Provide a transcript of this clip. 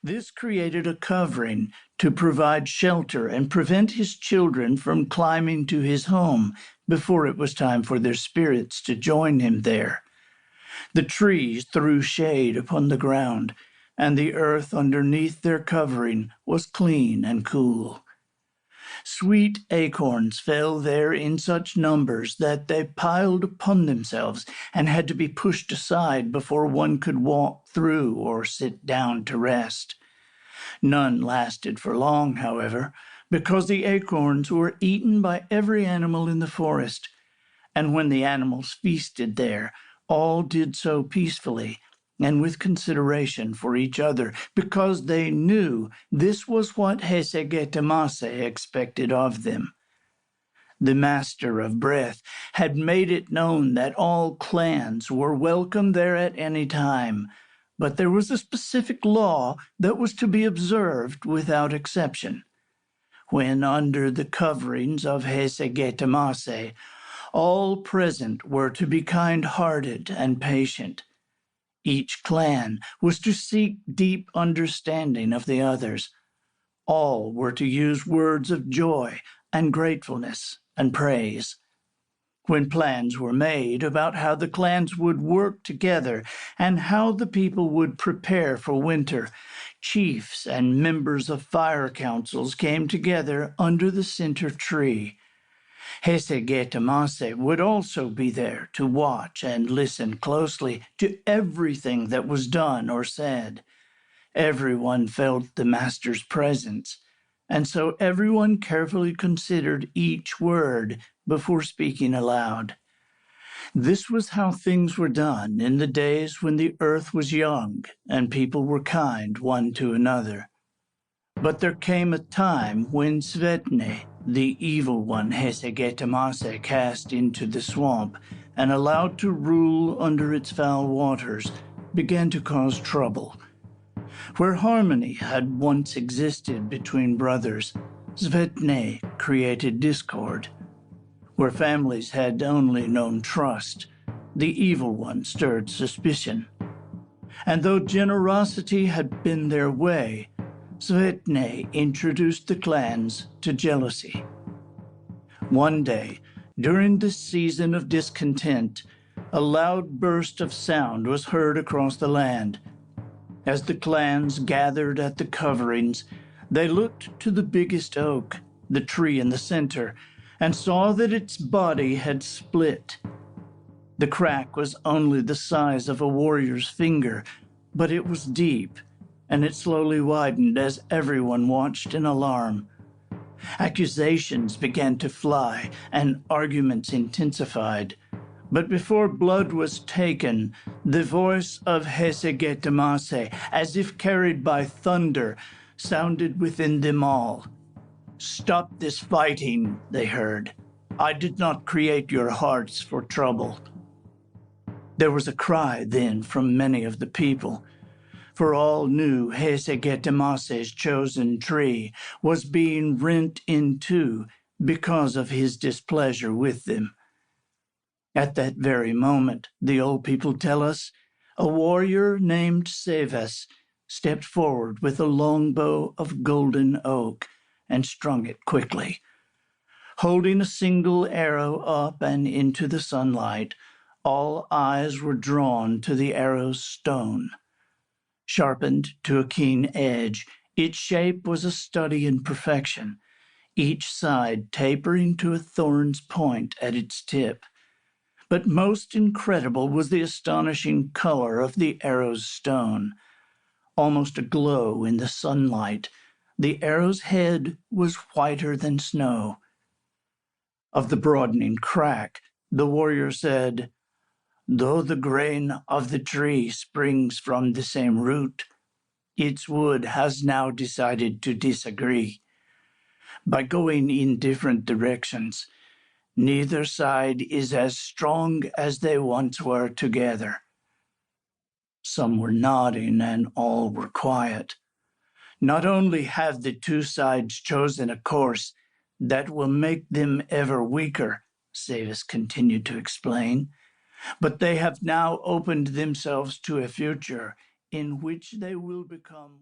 This created a covering to provide shelter and prevent his children from climbing to his home before it was time for their spirits to join him there. The trees threw shade upon the ground, and the earth underneath their covering was clean and cool. Sweet acorns fell there in such numbers that they piled upon themselves and had to be pushed aside before one could walk through or sit down to rest. None lasted for long, however, because the acorns were eaten by every animal in the forest, and when the animals feasted there, all did so peacefully and with consideration for each other, because they knew this was what Hesegetemase expected of them. The Master of Breath had made it known that all clans were welcome there at any time, but there was a specific law that was to be observed without exception. When under the coverings of Hesegetemase, all present were to be kind-hearted and patient. Each clan was to seek deep understanding of the others. All were to use words of joy and gratefulness and praise. When plans were made about how the clans would work together and how the people would prepare for winter, chiefs and members of fire councils came together under the center tree. Hesegetemase would also be there to watch and listen closely to everything that was done or said. Everyone felt the Master's presence, and so everyone carefully considered each word before speaking aloud. This was how things were done in the days when the earth was young and people were kind one to another. But there came a time when Svetne, the evil one Hesegetemase cast into the swamp and allowed to rule under its foul waters, began to cause trouble. Where harmony had once existed between brothers, Svetne created discord. Where families had only known trust, the evil one stirred suspicion. And though generosity had been their way, Svetne introduced the clans to jealousy. One day, during this season of discontent, a loud burst of sound was heard across the land. As the clans gathered at the coverings, they looked to the biggest oak, the tree in the center, and saw that its body had split. The crack was only the size of a warrior's finger, but it was deep, and it slowly widened as everyone watched in alarm. Accusations began to fly, and arguments intensified. But before blood was taken, the voice of Hesegetemase, as if carried by thunder, sounded within them all. "Stop this fighting," they heard. "I did not create your hearts for trouble." There was a cry then from many of the people, for all knew Hesegetemase's chosen tree was being rent in two because of his displeasure with them. At that very moment, the old people tell us, a warrior named Sevas stepped forward with a longbow of golden oak and strung it quickly. Holding a single arrow up and into the sunlight, all eyes were drawn to the arrow's stone. Sharpened to a keen edge, its shape was a study in perfection, each side tapering to a thorn's point at its tip. But most incredible was the astonishing color of the arrow's stone. Almost aglow in the sunlight, the arrow's head was whiter than snow. Of the broadening crack, the warrior said, "Though the grain of the tree springs from the same root, its wood has now decided to disagree. By going in different directions, neither side is as strong as they once were together." Some were nodding and all were quiet. Not only have the two sides chosen a course that will make them ever weaker, Savas continued to explain, but they have now opened themselves to a future in which they will become